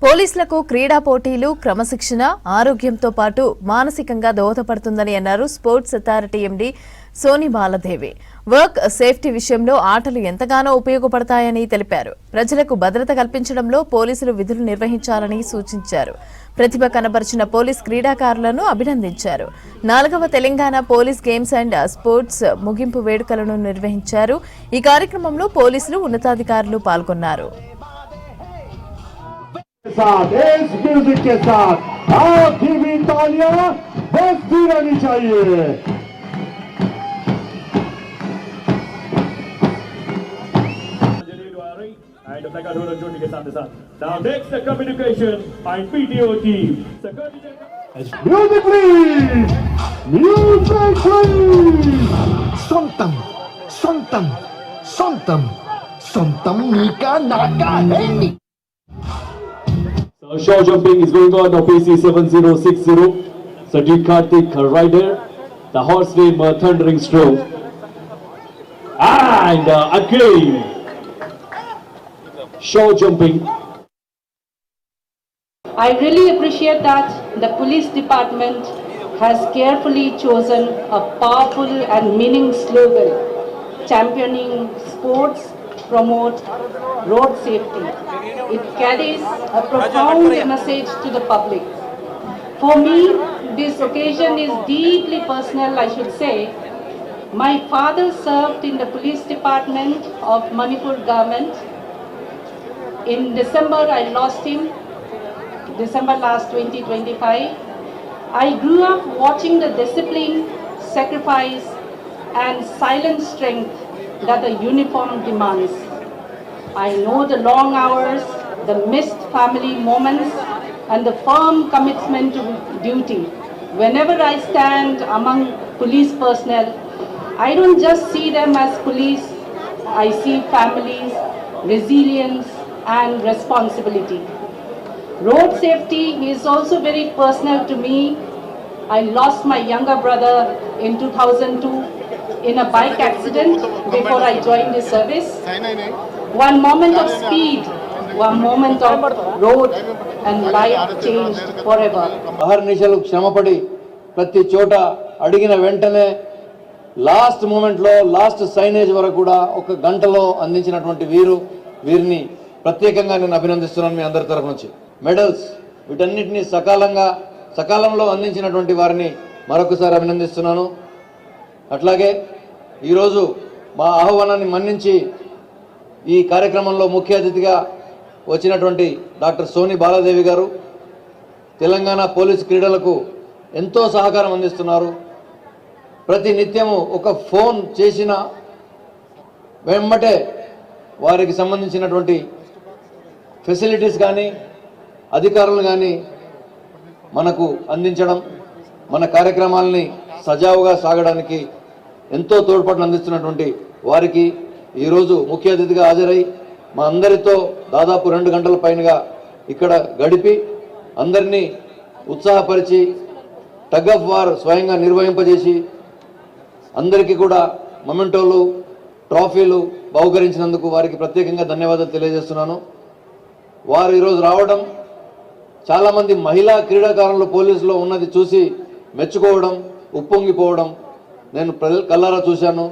పోలీసులకు క్రీడా పోటీలు క్రమశిక్షణ ఆరోగ్యంతో పాటు మానసికంగా దోహదపడుతుందని అన్నారు sports authority MD Soni Baladevi. Work safety విషయంలో ఆటలు ఎంతగానో ఉపయోగపడతాయని తెలిపారు. ప్రజలకు భద్రత కల్పించడంలో పోలీసులు విధులు నిర్వహించాలని సూచించారు. ప్రతిభ కనబరిచిన పోలీస్ క్రీడాకారులను అభినందించారు. 4వ Telangana police games and sports ముగింపు వేడుకలను నిర్వహించారు. ఈ కార్యక్రమంలో పోలీసులు ఉన్నతాధికారులు పాల్గొన్నారు. इस म्यूजिक के साथ आपकी भी तालियां बजती रहनी चाहिए। Now next the communication and PTO team. Music please. Music please. Sontam, sontam, sontam, sontam nika naka hendi. Short jumping is going on PC 7060. Sajid Karthik rider, the horse name Thundering Stroke, and again short jumping. I really appreciate that the police department has carefully chosen a powerful and meaning slogan, championing sports, promote road safety. It carries a profound message to the public. For me, this occasion is deeply personal, I should say. My father served in the police department of Manipur government. In December, I lost him, December last 2025. I grew up watching the discipline, sacrifice, and silent strength that the uniform demands. I know the long hours, the missed family moments, and the firm commitment to duty. Whenever I stand among police personnel, I don't just see them as police, I see families, resilience, and responsibility. Road safety is also very personal to me. I lost my younger brother in 2002 in a bike accident before I joined the service. One moment of speed, one moment of road, and life changed forever. అహర్నిశలు శ్రమపడి ప్రతి చోట అడిగిన వెంటనే last మూమెంట్లో last signage వరకు కూడా ఒక గంటలో అందించినటువంటి వీరిని ప్రత్యేకంగా నేను అభినందిస్తున్నాను మీ అందరి తరఫు నుంచి. మెడల్స్ వీటన్నిటిని సకాలంలో అందించినటువంటి వారిని మరొకసారి అభినందిస్తున్నాను. అట్లాగే ఈరోజు మా ఆహ్వానాన్ని మన్నించి ఈ కార్యక్రమంలో ముఖ్య అతిథిగా వచ్చినటువంటి డాక్టర్ సోని బాలాదేవి గారు తెలంగాణ పోలీస్ క్రీడలకు ఎంతో సహకారం అందిస్తున్నారు. ప్రతి నిత్యము ఒక ఫోన్ చేసిన వెంబటే వారికి సంబంధించినటువంటి ఫెసిలిటీస్ కానీ అధికారులు కానీ మనకు అందించడం, మన కార్యక్రమాలని సజావుగా సాగడానికి ఎంతో తోడ్పాటును అందిస్తున్నటువంటి వారికి ఈరోజు ముఖ్య అతిథిగా హాజరై మా అందరితో దాదాపు 2 గంటల పైనగా ఇక్కడ గడిపి అందరినీ ఉత్సాహపరిచి టగ్ ఆఫ్ వార్ స్వయంగా నిర్వహింపజేసి అందరికీ కూడా మొమెంటోలు ట్రాఫీలు బహుకరించినందుకు వారికి ప్రత్యేకంగా ధన్యవాదాలు తెలియజేస్తున్నాను. వారు ఈరోజు రావడం చాలామంది మహిళా క్రీడాకారులు పోలీసులో ఉన్నది చూసి మెచ్చుకోవడం, ఉప్పొంగిపోవడం నేను కళ్ళారా చూశాను.